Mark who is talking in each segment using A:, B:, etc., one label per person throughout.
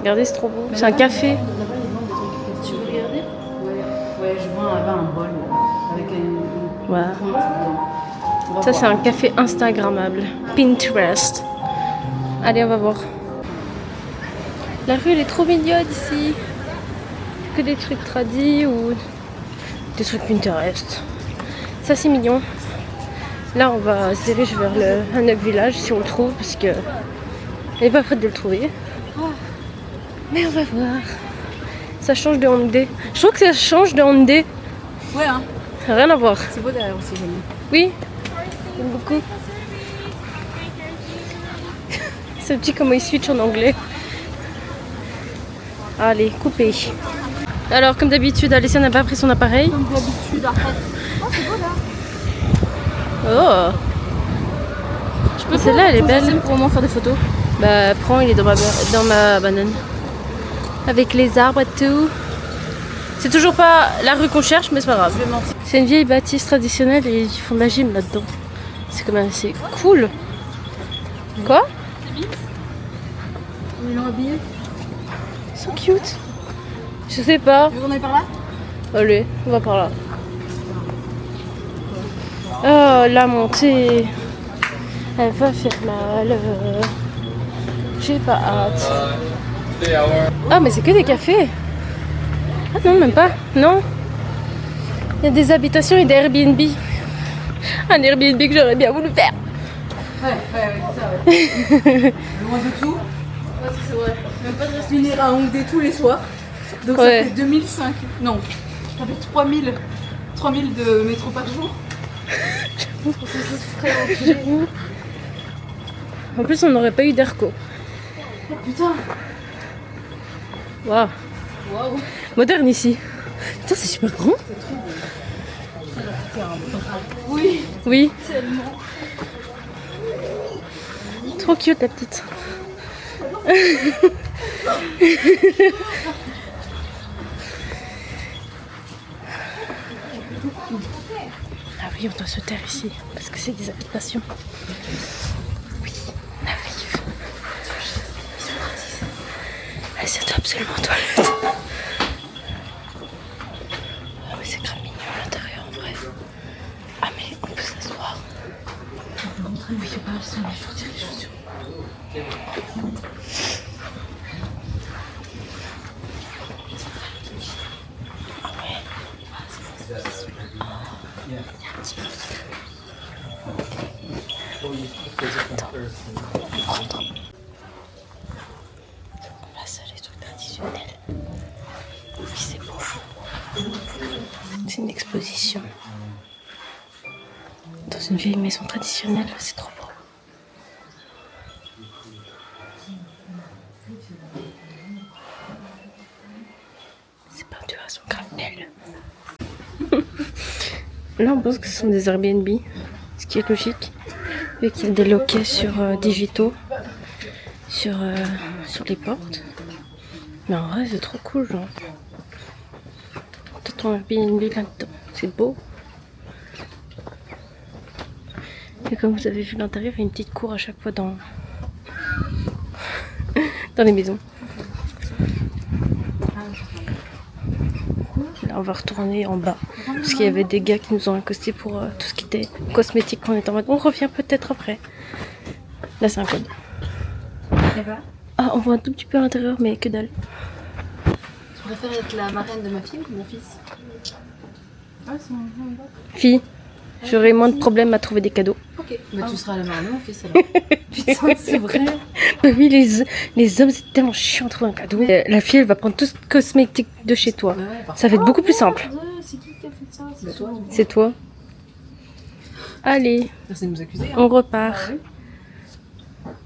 A: Regardez, c'est trop beau. C'est un café.
B: Là-bas, ils vendent des trucs. Tu veux regarder? Ouais, je vois là-bas un bol avec une
A: Voilà.
B: pointe dedans.
A: Ça, c'est un café Instagrammable. Pinterest. Allez, on va voir. La rue, elle est trop mignonne ici. Que des trucs tradis ou des trucs Pinterest. Ça, c'est mignon. Là, on va se diriger vers un autre village si on le trouve parce que elle n'est pas prête de le trouver. Mais on va voir. Ça change de Hyundai. Je trouve que ça change de Hyundai.
B: Ouais, hein.
A: Ça n'a rien à voir.
B: C'est beau derrière aussi, j'aime.
A: Oui, j'aime beaucoup. C'est petit comment il switch en anglais. Allez, coupez. Alors, comme d'habitude, Alessia n'a pas pris son appareil.
B: Comme d'habitude, arrête. Oh, c'est beau là.
A: Oh,
B: Je peux
A: celle-là, elle est belle.
B: Pour au moins faire des photos.
A: Bah, prends, il est dans ma banane. Avec les arbres et tout. C'est toujours pas la rue qu'on cherche, mais c'est pas grave.
B: Je vais mentir.
A: C'est une vieille bâtisse traditionnelle et ils font de la gym là-dedans. C'est quand même assez cool. Quoi?
B: Ils l'ont habillé.
A: Ils sont cute. Je sais pas.
B: Tu veux qu'on aille par là?
A: Allez, on va par là. Oh, la montée. Elle va faire mal. J'ai pas hâte. Ah, mais c'est que des cafés. Ah non, même pas. Non. Il y a des habitations et des Airbnb. Un Airbnb que j'aurais bien voulu faire.
B: Ouais, c'est ça, ouais. Loin de tout.
A: Ouais, c'est vrai. Même pas de reste.
B: Finir à Hongdae tous les soirs. Donc
A: Ouais.
B: ça fait 2005. Non, ça fait 3000 de métro par jour.
A: J'avoue. En plus, on n'aurait pas eu d'Airco.
B: Oh putain.
A: Waouh.
B: Waouh.
A: Moderne ici. Putain, c'est super grand.
B: Oui,
A: Oui.
B: tellement.
A: Trop cute la petite. Ah oui, on doit se taire ici parce que c'est des habitations. Oui, on arrive. Ah, c'est absolument toilette. Ah, mais c'est grave mignon à l'intérieur en vrai. Ah, mais on peut s'asseoir.
B: Oui, il faut pas il faut tirer les chaussures.
A: Là, ça, les trucs traditionnels. Oui, c'est beau. C'est une exposition. Dans une vieille maison traditionnelle, c'est trop beau. Ces peintures sont grave belles. Là, on pense que ce sont des Airbnb, ce qui est logique, vu qu'il y a des loquets sur digitaux sur les portes. Mais en vrai, c'est trop cool, genre. T'as ton Airbnb là-dedans, c'est beau. Et comme vous avez vu l'intérieur, il y a une petite cour à chaque fois dans les maisons. Là, on va retourner en bas. Parce qu'il y avait des gars qui nous ont accostés pour tout ce qui était cosmétique. On est en mode, on revient peut-être après. Là, c'est un code. Ah, on voit un tout petit peu à l'intérieur, mais que dalle.
B: Tu préfères être la marraine de ma fille ou de mon fils? Ah, c'est mon
A: Fille, j'aurai moins de problèmes à trouver des cadeaux.
B: Ok. Bah, tu seras la marraine de mon fils alors. Putain, c'est vrai.
A: Bah oui, les hommes, c'est tellement chiant de trouver un cadeau. La fille, elle va prendre tout ce cosmétique de chez toi.
B: Ouais,
A: Ça va être beaucoup plus simple.
B: C'est qui a fait ça? C'est toi.
A: C'est toi. Allez,
B: Merci de nous accuser. Hein.
A: on repart.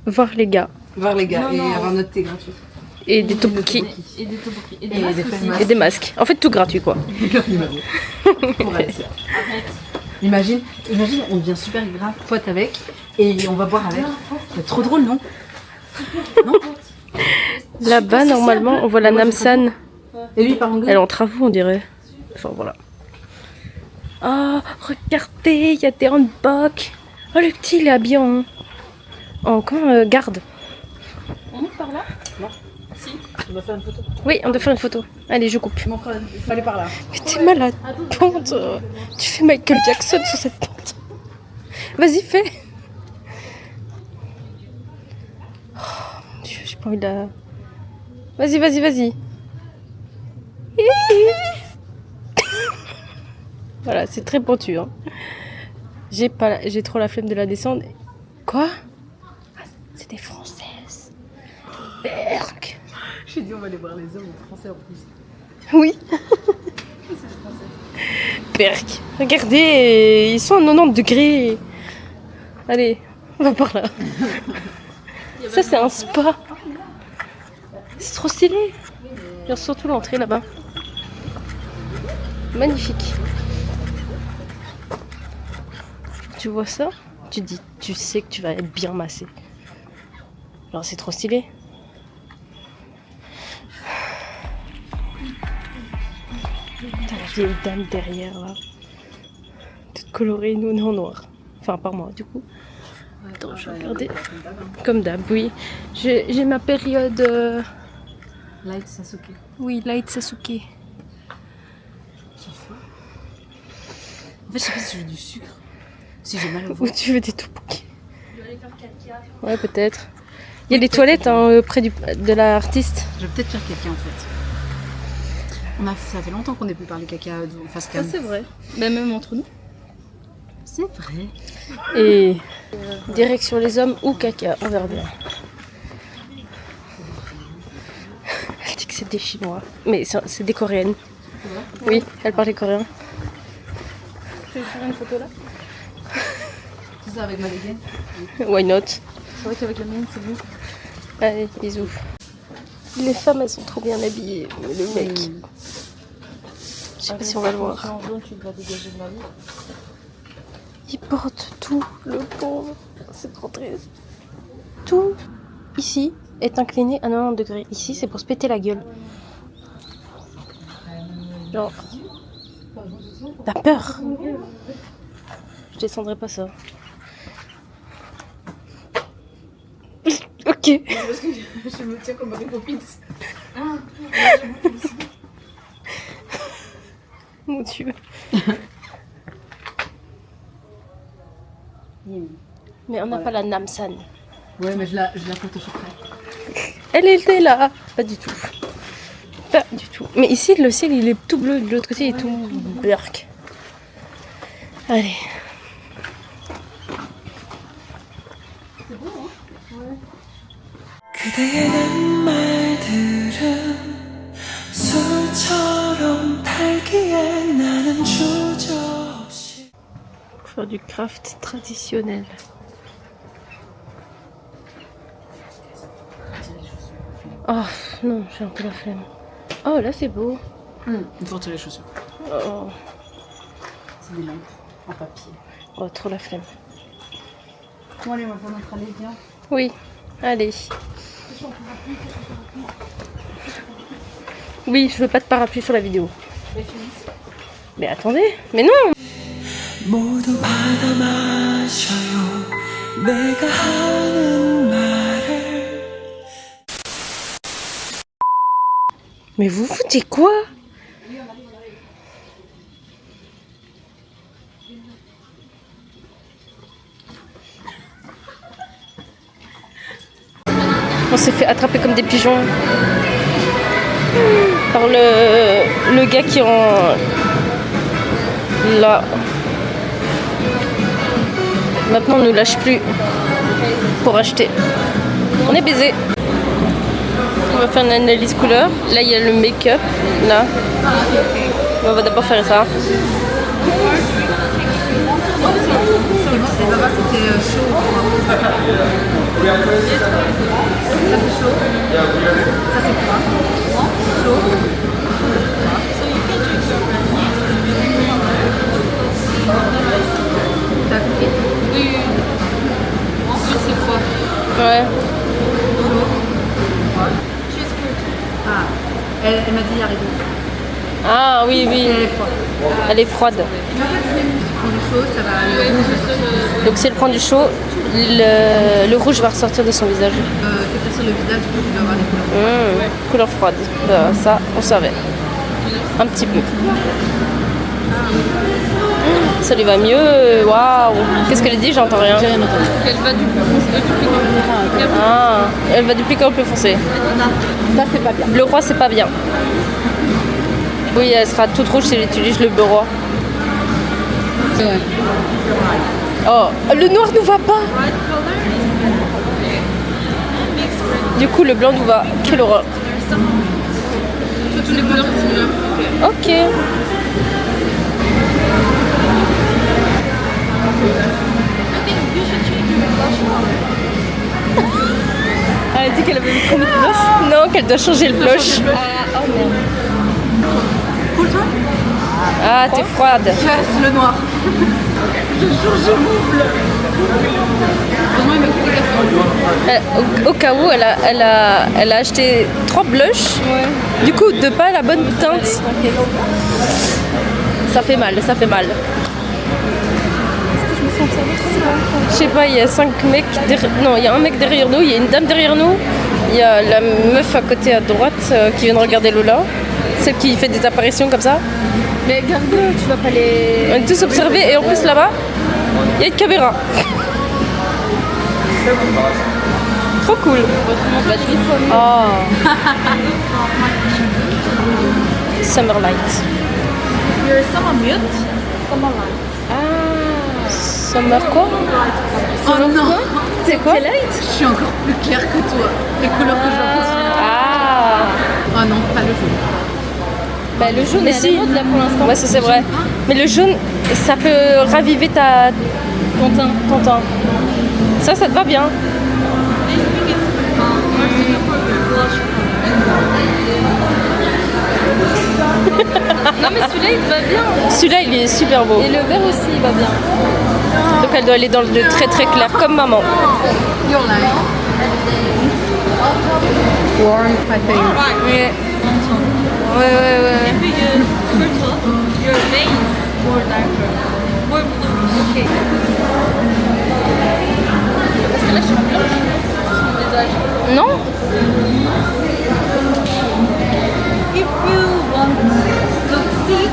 A: Voir les gars.
B: Voir les gars et avoir notre thé gratuit.
A: Et des tteokbokki.
B: Et des tteokbokki. Et
A: Et
B: masques.
A: des masques. En fait, tout gratuit, quoi.
B: Pour elle, ça. Imagine, on devient super grave pote avec et on va boire avec. C'est trop drôle, non? Non?
A: Là-bas, normalement, on voit la Namsan.
B: Et lui, il parle anglais?
A: Elle est en travaux, on dirait. Enfin, voilà. Oh, regardez, il y a des handbags. Oh, le petit, il est habillé en comment, garde.
B: On monte par là? Non. Si.
A: Ah,
B: On va faire une photo.
A: Oui, on doit faire une photo. Allez, je coupe.
B: Mon frère, il faut aller par là.
A: Mais t'es malade, pente. Tu fais Michael Jackson sur cette pente. Vas-y, fais. Oh mon Dieu, j'ai pas envie de la... Vas-y, vas-y, vas-y. Voilà, c'est très pentu. Hein. J'ai trop la flemme de la descendre. Quoi? Ah, c'est des Françaises. Berk.
B: J'ai dit on va aller voir les hommes en français en plus.
A: Oui. Berk. Regardez, ils sont à 90 degrés. Allez, on va par là. Ça, c'est un spa. C'est trop stylé. Genre, surtout l'entrée là-bas. Magnifique. Tu vois ça? Tu te dis, tu sais que tu vas être bien massé. Genre, c'est trop stylé. T'as la vieille dame derrière là. Toute colorée, nous on est en noir. Enfin, par moi, du coup. Attends, je vais regarder. Comme d'hab, oui. J'ai ma période.
B: Light Sasuke.
A: Oui, Light Sasuke.
B: J'ai faim. En fait, je sais pas si je veux du sucre. Si j'ai mal au
A: Ou
B: ventre.
A: tu veux des tteokbokki? Je vais aller faire caca. Ouais, peut-être. Il y a des toilettes hein, près de l'artiste.
B: Je vais peut-être faire caca en fait. Ça fait longtemps qu'on n'ait plus parlé caca en face cam.
A: Ça, c'est vrai.
B: Mais même entre nous. C'est vrai.
A: Et direction les hommes ou caca, on verra bien. Elle dit que c'est des Chinois. Mais c'est des Coréennes. Oui, elle parlait coréen.
B: Je vais faire une photo là. C'est ça avec ma dégaine.
A: Why not?
B: C'est vrai qu'avec la mienne, c'est mieux.
A: Allez, bisous. Les femmes, elles sont trop bien habillées. Mais le mec, je sais pas si on va le voir.
B: Tu dois dégager de ma vie.
A: Il porte tout, le pauvre. C'est trop triste. Tout ici est incliné à 90 degrés. Ici, c'est pour se péter la gueule. Genre, t'as peur? Je descendrai pas ça. Ok.
B: Parce que je me tiens comme avec vos pins.
A: Mon Dieu. Mais on n'a pas la Namsan.
B: Ouais, mais je la photoshoperai.
A: Elle était là. Pas du tout. Pas du tout. Mais ici, le ciel, il est tout bleu. De l'autre côté, il est tout burk. Allez.
B: C'est beau, hein? Ouais.
C: 그대의 말들은 술처럼 달기에 나는 주저없이
A: Pour faire du craft traditionnel. Oh non, j'ai un peu la flemme. Oh là, c'est beau.
B: Il faut retirer les chaussures.
A: Oh,
B: C'est des lampes en papier.
A: oh, trop la flemme.
B: Bon, allez, on va faire notre allée, viens.
A: Oui, allez. Oui, je veux pas de parapluie sur la vidéo. Mais attendez, mais non!
C: 모두 받아 마셔요 내가 하는 말을
A: Mais vous foutez quoi? On s'est fait attraper comme des pigeons par le gars qui est en... là. Maintenant, on ne nous lâche plus pour acheter. On est baisé. On va faire une analyse couleur. Là, il y a le make-up. Là. On va d'abord faire ça.
B: Et là-bas, c'était chaud. Ça, c'est chaud. Ça, c'est froid. Chaud. T'as goûté? Oui. Sûr, c'est froid.
A: Ouais.
B: Chaud. Froid. Ah, elle m'a dit arrêtez.
A: Ah oui, oui.
B: Elle est froide.
A: Elle est froide.
B: Tu prends du chaud, ça va aller.
A: Donc si elle prend du chaud, le rouge va ressortir de son visage.
B: T'éclaircir le visage, tu dois avoir des couleurs.
A: Couleur froide. Ça, on savait. Un petit peu. Ça lui va mieux. Waouh. Qu'est-ce qu'elle dit? J'entends rien.
B: J'ai rien entendu.
D: Elle va du plus foncé, du plus grand.
A: Ah, elle va du plus au plus foncé.
B: Ça, c'est pas bien.
A: Bleu roi, c'est pas bien. Oui, elle sera toute rouge si elle utilise le bleu roi.
B: Ouais.
A: Oh, le noir nous va pas. Du coup, le blanc nous va. Quelle horreur.
D: Toutes les couleurs sont similaires.
A: Ok. Elle a dit qu'elle avait mis trop de blush. Non, qu'elle doit changer le blush.
B: Cool, toi?
A: Ah, t'es froide.
B: Yes, le noir. Je jure, je m'ouvre. Heureusement, il m'a coûté 4 €.
A: Au cas où, elle a acheté 3 blushs. Du coup, de pas la bonne teinte. Ça fait mal, ça fait mal. Je sais pas, il y a 5 mecs derrière... Non, il y a un mec derrière nous, il y a une dame derrière nous. Il y a la meuf à côté à droite qui vient de regarder Lola. Celle qui fait des apparitions comme ça.
D: Mais garde-le, tu vas pas les.
A: On est tous observés et en plus là-bas, il y a une caméra. Trop cool. Oh. Summer light.
D: You're summer mute. Summer light.
A: Ah. Summer quoi?
B: Oh non.
A: C'est quoi?
B: Je suis encore plus claire que toi. Les couleurs que je vois pas.
A: Ah.
B: Oh non, pas le jaune.
A: Bah, le jaune,
D: Mais
A: si.
D: elle est haute, là, pour l'instant.
A: Ouais, ça c'est vrai. Mais le jaune, ça peut raviver ton teint. Ça te va bien.
D: Non, mais celui-là, il te va bien.
A: Celui-là, il est super beau.
D: Et le vert aussi, il va bien.
A: Donc elle doit aller dans le très très clair, comme maman.
B: Your line. Warm, I think.
A: Ouais. Ouais.
D: If you use purple, your veins more darker. More blue. Ok. Parce que là, je suis blanche sur mon visage.
A: Non?
D: If you want to see,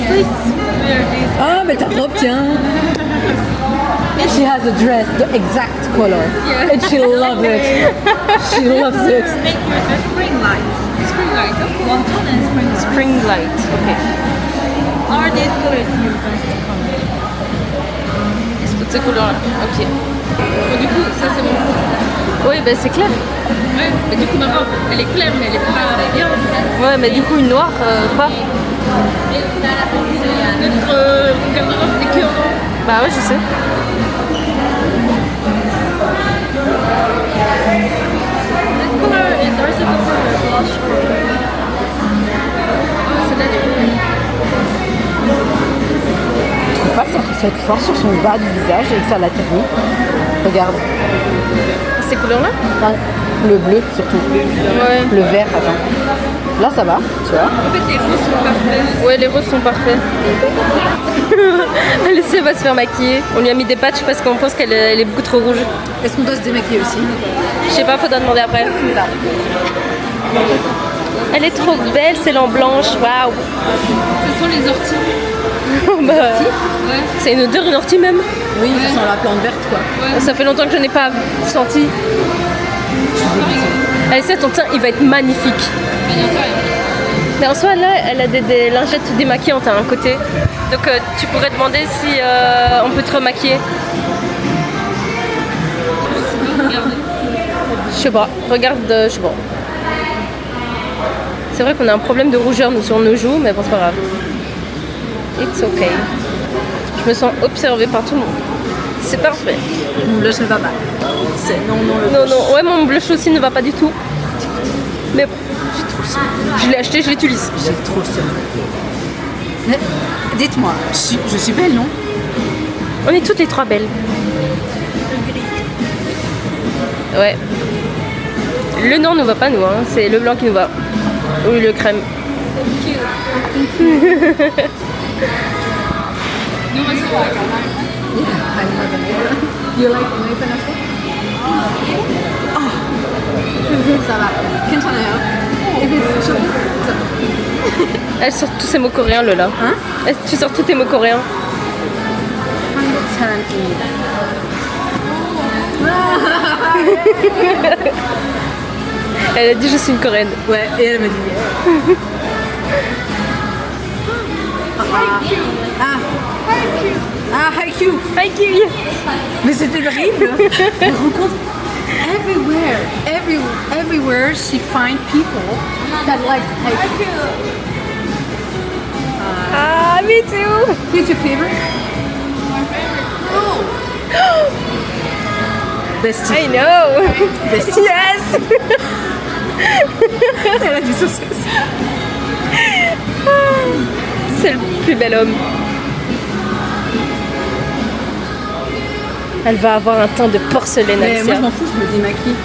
D: please wear this.
B: Ah, mais ta robe, tiens. She has a dress, the exact color.
D: Yeah.
B: And she loves it. She loves it.
D: Make yours a spring light. Spring light. One tone and spring light.
A: Spring light. Ok.
D: Are these colors your best color?
A: Toutes ces couleurs-là. Ok.
D: Bon, du coup, ça c'est bon.
A: Oui, bah c'est clair.
D: Ouais, mais du coup, ma robe, elle est claire, mais elle est pas bien.
A: Ouais, mais du coup, une noire, pas.
D: Notre garde-robe est que en
A: Bah ouais, je sais.
D: This color is also good for the blush color. Oh, c'est naturel.
B: Je trouve pas que ça reflète fort sur son bas du visage et que ça la ternit. Regarde.
A: Ces couleurs-là?
B: Ah, le bleu surtout.
A: Ouais.
B: Le vert, attends. Là, ça va, tu vois.
D: En fait, les roses sont parfaits.
A: Ouais, les roses sont parfaits. Elle va se faire maquiller. On lui a mis des patchs parce qu'on pense qu'elle est beaucoup trop rouge.
B: Est-ce qu'on doit se démaquiller aussi?
A: Je sais pas, faudra demander après. Elle est trop belle, celle en blanche. Waouh.
D: Ce sont les orties.
A: Bah,
D: Ouais.
A: c'est une odeur, une ortie même.
B: Oui, ça sent la plante verte, quoi.
A: Ça fait longtemps que je n'ai pas senti. Elle sait, ton teint, il va être magnifique. Mais en soi, là, elle a des lingettes démaquillantes à un côté. Donc, tu pourrais demander si on peut te remaquiller. Je sais pas. Regarde, je sais pas. C'est vrai qu'on a un problème de rougeur nous, sur nos joues, mais bon, c'est pas grave. It's okay. Je me sens observée par tout le monde. C'est parfait.
B: Mon blush ne va pas. C'est non,
A: Non, ouais, mon blush aussi ne va pas du tout. Mais bon, j'ai trop le seum. Je l'ai acheté, je l'utilise.
B: J'ai trop le seum. Mais, dites-moi, je suis belle, non?
A: On est toutes les trois belles. Ouais. Le noir nous va pas, nous, hein. C'est le blanc qui nous va. Ou le crème.
D: Nous, on va se voir.
B: I love it. You like American also? Ça va. 괜찮아요. If it's chocolate,
A: Elle sort tous ses mots coréens, Lola.
B: Hein?
A: Tu sors tous tes mots coréens.
B: 한국 사람입니다.
A: Elle a dit je suis une coréenne.
B: Ouais, et elle m'a dit. Haikyuu.
A: Haikyuu, yes.
B: Mais c'était terrible. Elle rencontre everywhere she find people that like Haikyuu.
A: Ah, me too.
B: Who's your favorite? Bestie.
A: I know.
B: Bestie.
A: Yes.
B: Elle a du sauce.
A: C'est le plus bel homme. Elle va avoir un teint de porcelaine,
B: Mais moi
A: Alicia.
B: je m'en fous, je me démaquille.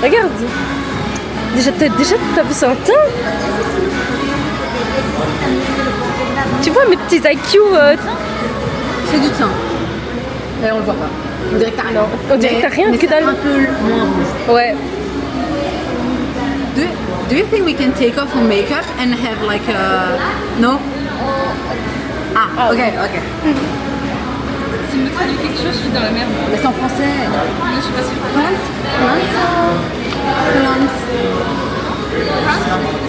A: Regarde. Déjà, t'as vu son teint? Tu vois mes petits IQ
B: C'est du teint. Et on le voit pas. On dirait que t'as rien.
A: On dirait que t'as rien,
B: mais
A: que
B: c'est
A: dalle.
B: un peu moins rouge.
A: Ouais.
B: Do you think we can take off our makeup and have like a... No? Ah, ok.
D: Si me traduit quelque chose, je suis dans la merde.
B: Mais c'est en français.
D: Je suis pas sûre.
B: Plants?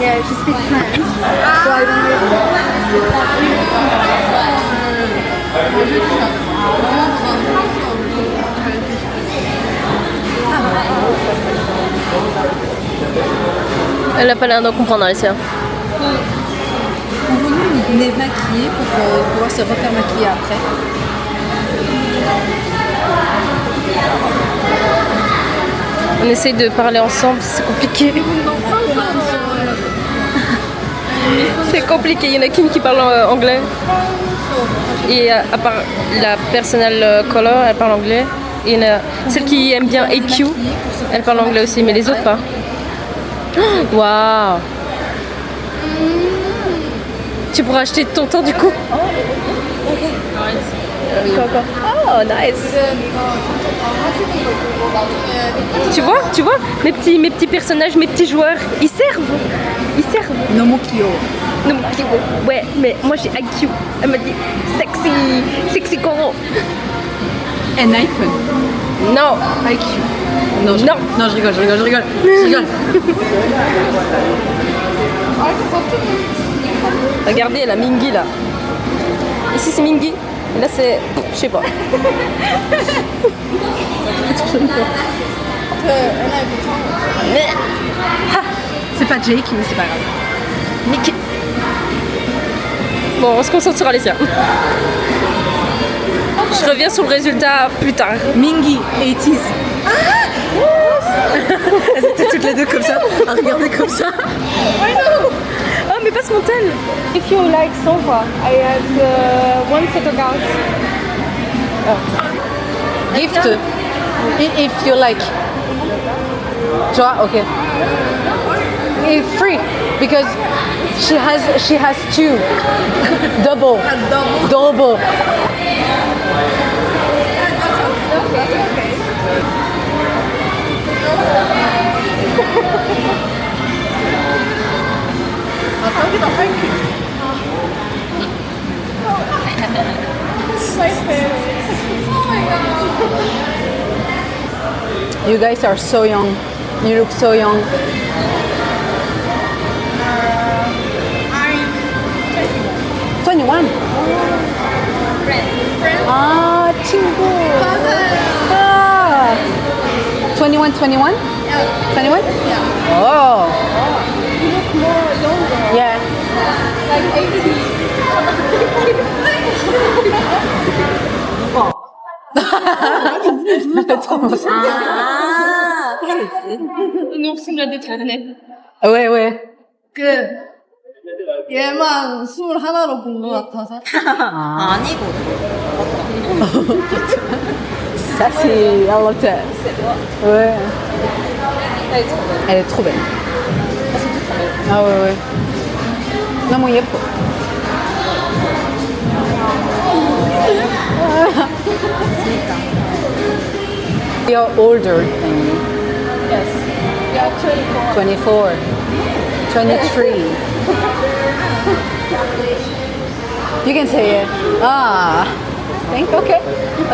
B: Yeah, she speaks French. So I don't
A: Elle a pas l'air d'en comprendre, Alicia.
B: On veut nous démaquiller pour pouvoir se refaire maquiller après.
A: On essaye de parler ensemble, c'est compliqué. C'est compliqué, il y en a qu'une qui parle anglais. Et à part la personal color, elle parle anglais. Et il y en a celle qui aime bien AQ, elle parle anglais aussi, mais les autres pas. Waouh! Tu pourras acheter ton temps du coup? Oh, nice! Tu vois, mes petits personnages, mes petits joueurs, ils servent!
B: Nomokyo.
A: Non, ouais, mais moi j'ai IQ. Elle m'a dit sexy Koro.
B: And icon.
A: Non,
B: IQ. Non, je rigole.
A: regardez la Mingy là. Ici c'est Mingy, et là c'est, je sais pas.
B: C'est pas Jake, mais c'est pas grave.
A: Mickey. Bon, on se concentre sur Alicia. Je reviens sur le résultat plus tard.
B: Mingy, 80s. Elles étaient toutes les deux comme ça, à regarder comme ça.
A: Oh, mais passe mon tel. If you like Sova, I have one photograph.
B: Gift. If you like. Tu vois, ok. It's free because she has two. Double. You guys are so young. You look so young.
D: I'm
B: 21. Ah, 친구. Ah. 21? 21?
D: Yeah.
B: 21?
D: Yeah.
B: Oh.
D: You look more younger.
B: Yeah.
D: Like 18. nous ressemble à des traînées.
B: 왜?
D: 얘만 21로 본 것 같아서.
B: Ça, c'est un lotus. Ouais. Elle est trop belle. Ah ouais. 너무 예뻐. You're older than me.
D: Yes. Yeah, 24.
B: 24. 23. You can say it. Ah. Think? Okay.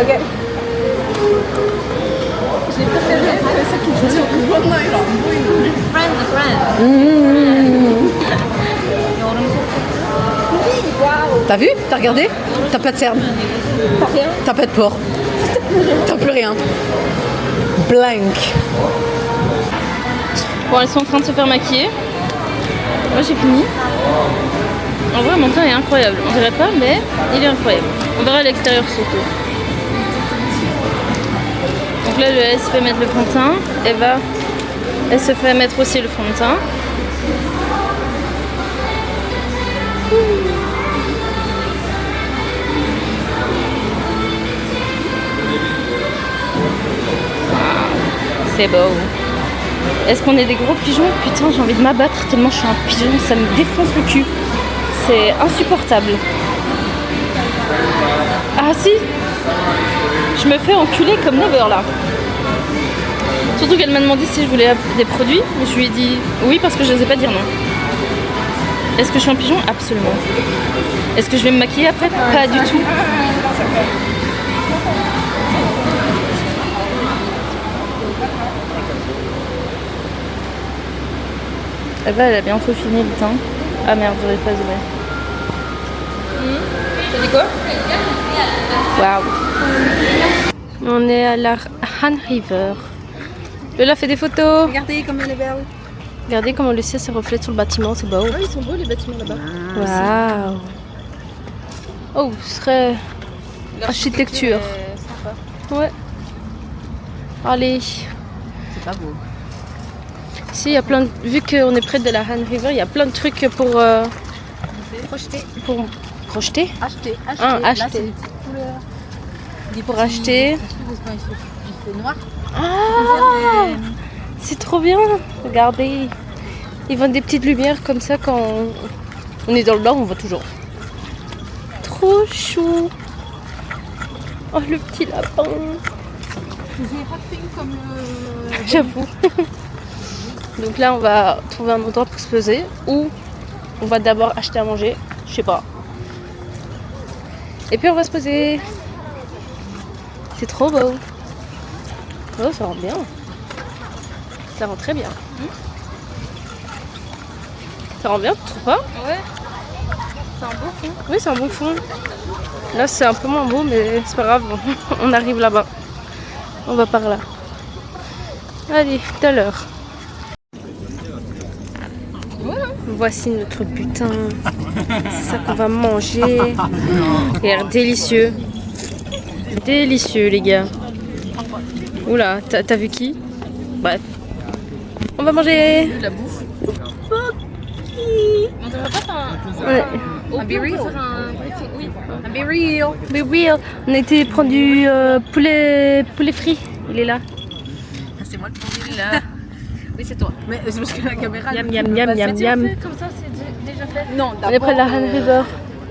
B: Okay.
D: J'ai préféré celle qui me dit friend.
B: T'as vu? T'as regardé? T'as pas de cerne.
D: T'as rien?
B: T'as pas de porc. T'as plus rien. Blank.
A: Bon, elles sont en train de se faire maquiller. Moi j'ai fini. En vrai, mon teint est incroyable. On dirait pas, mais il est incroyable. On verra à l'extérieur surtout. Donc là, elle se fait mettre le fond de teint. Eva, elle se fait mettre aussi le fond de teint. C'est beau. Est-ce qu'on est des gros pigeons? Putain, j'ai envie de m'abattre tellement je suis un pigeon, ça me défonce le cul. C'est insupportable. Ah si, je me fais enculer comme never là. Surtout qu'elle m'a demandé si je voulais des produits, mais je lui ai dit oui parce que je n'osais pas dire non. Est-ce que je suis un pigeon? Absolument. Est-ce que je vais me maquiller après? Pas du tout. Eva, elle a bientôt fini le teint. Ah merde, j'aurais pas ouvert.
D: T'as dit quoi?
A: Waouh. On est à la Han River. Lola fait des photos.
B: Regardez comme elle est belle.
A: Regardez comment le ciel se reflète sur le bâtiment, c'est beau.
D: Ah, ils sont beaux les bâtiments là-bas.
A: Waouh. Oh, ce serait architecture. Ouais. Allez.
B: C'est pas beau.
A: Ici, il y a plein de... Vu qu'on est près de la Han River, il y a plein de trucs pour...
B: Projeter.
A: Pour projeter.
B: Acheter.
A: Ah,
B: Là,
A: acheter.
B: c'est des petites couleurs.
A: Pour acheter.
B: Il fait noir.
A: Ah, c'est trop bien. Regardez. Ils vendent des petites lumières comme ça quand on est dans le nord, on voit toujours. Trop chou. Oh, le petit lapin. J'avoue. Donc là, on va trouver un endroit pour se poser ou on va d'abord acheter à manger. Je sais pas. Et puis on va se poser. C'est trop beau. Oh, ça rend bien. Ça rend très bien. Ça rend bien, tu trouves pas?
D: Ouais. C'est un beau fond.
A: Oui, c'est un bon fond. Là, c'est un peu moins beau, mais c'est pas grave. On arrive là-bas. On va par là. Allez, tout à l'heure. Voici notre butin. C'est ça qu'on va manger. Il a l'air délicieux. Délicieux, les gars. Oula, t'as vu qui? Bref. On va manger.
D: De la bouffe. On devrait pas faire un...
A: Ouais.
D: Un be real. Un briefing, oui.
B: Un be real.
A: Mais oui, on a été prendre du poulet frit. Il est là.
B: C'est moi le premier là. Oui, c'est toi. Mais c'est parce que la caméra.
A: Yam yam yam yam yam.
D: Comme ça, c'est déjà fait.
B: Non,
A: On est près de la Han River.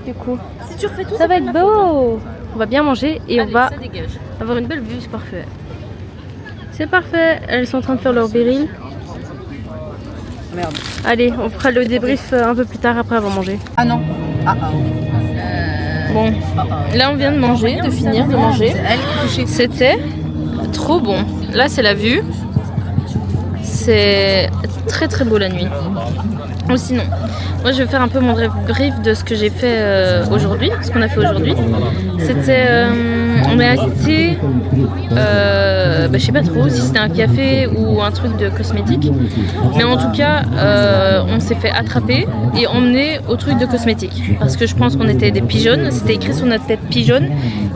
A: Du coup,
D: Si tu refais tout
A: ça va être beau. On va bien manger et on va
D: ça dégage.
A: avoir une belle vue. C'est parfait. C'est parfait. Elles sont en train de faire leur béryl.
B: Merde.
A: Allez, on fera le débrief un peu plus tard après avoir mangé.
B: Ah non. Ah ah.
A: Bon, là on vient de manger, de finir de manger. C'était trop bon. Là c'est la vue. C'est très très beau la nuit. Ou sinon, moi je vais faire un peu mon brief de ce que j'ai fait aujourd'hui, ce qu'on a fait aujourd'hui. C'était, on a été, je sais pas trop si c'était un café ou un truc de cosmétique, mais en tout cas, on s'est fait attraper et emmener au truc de cosmétique parce que je pense qu'on était des pigeonnes, c'était écrit sur notre tête pigeonne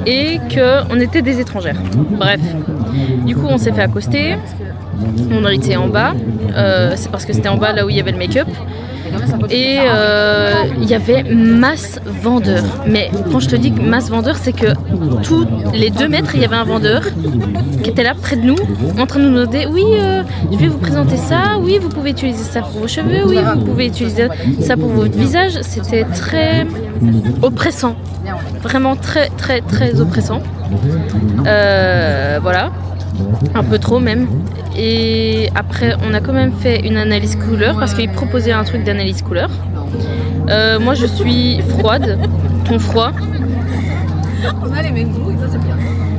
A: et qu'on était des étrangères. Bref, du coup on s'est fait accoster. On était en bas, c'est parce que c'était en bas là où il y avait le make-up. Et il y avait masse vendeurs. Mais quand je te dis que masse vendeurs, c'est que tous les 2 mètres, il y avait un vendeur qui était là près de nous, en train de nous demander oui, je vais vous présenter ça, oui, vous pouvez utiliser ça pour vos cheveux, oui, vous pouvez utiliser ça pour votre visage. C'était très oppressant, vraiment très très très oppressant. Voilà, un peu trop même. Et après, on a quand même fait une analyse couleur parce qu'il proposait un truc d'analyse couleur. Moi, je suis froide, ton froid.
B: On a les mêmes goûts et ça c'est bien.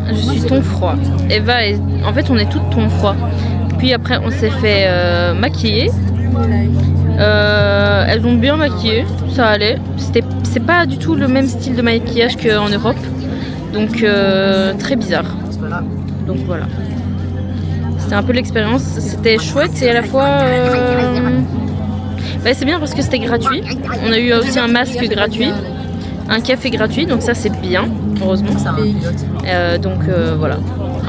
A: Je suis ton froid. Eva, en fait, on est toutes ton froid. Puis après, on s'est fait maquiller. Elles ont bien maquillé, ça allait. C'est pas du tout le même style de maquillage qu'en Europe. Donc, très bizarre. Donc voilà. C'était un peu l'expérience, c'était chouette et à la fois c'est bien parce que c'était gratuit. On a eu aussi un masque gratuit, un café gratuit, donc ça c'est bien, heureusement. Donc voilà.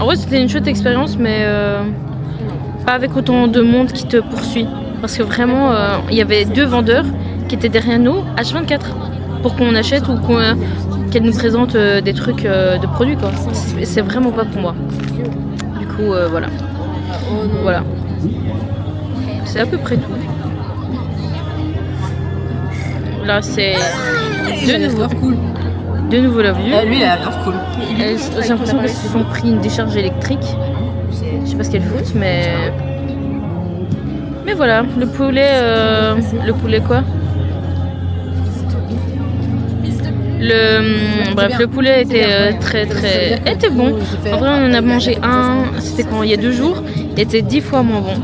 A: En vrai c'était une chouette expérience, mais pas avec autant de monde qui te poursuit. Parce que vraiment, il y avait 2 vendeurs qui étaient derrière nous H24 pour qu'on achète ou qu'elles nous présentent des trucs de produits quoi. C'est vraiment pas pour moi. Du coup voilà. Voilà. C'est à peu près tout. Là c'est de nouveau la vue.
B: Lui il a l'air grave cool.
A: J'ai l'impression qu'elles se sont pris une décharge électrique. Je sais pas ce qu'elles foutent, mais voilà, le poulet quoi. Le poulet était était bon. En vrai, on en a mangé un, c'était quand il y a 2 jours, il était 10 fois moins bon,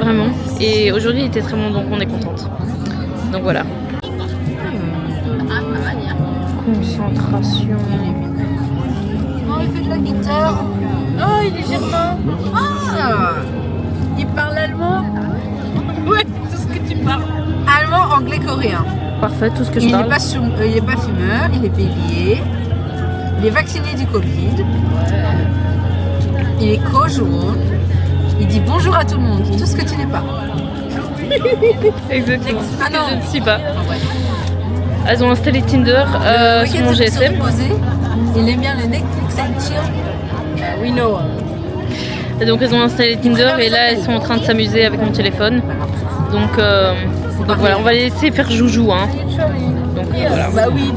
A: vraiment. Et aujourd'hui, il était très bon, donc on est contente. Donc voilà. Concentration.
B: Oh, il fait de la guitare. Oh, il est germain. Ah, il parle allemand. Ouais, tout ce que tu parles. Allemand, anglais, coréen.
A: Parfait, tout ce que je parle.
B: Il n'est pas fumeur, il est bélier. Il est vacciné du Covid. Il est jaune. Il dit bonjour à tout le monde, tout ce que tu n'es pas.
A: Exactement.
B: Ah non.
A: Je ne suis pas. Elles ont installé Tinder sur mon GSM.
B: Il aime bien le Netflix and chill. We know.
A: Et donc elles ont installé Tinder et là elles sont en train de s'amuser avec mon téléphone. Donc voilà, on va les laisser faire joujou. Hein. Donc voilà.
B: Bah oui,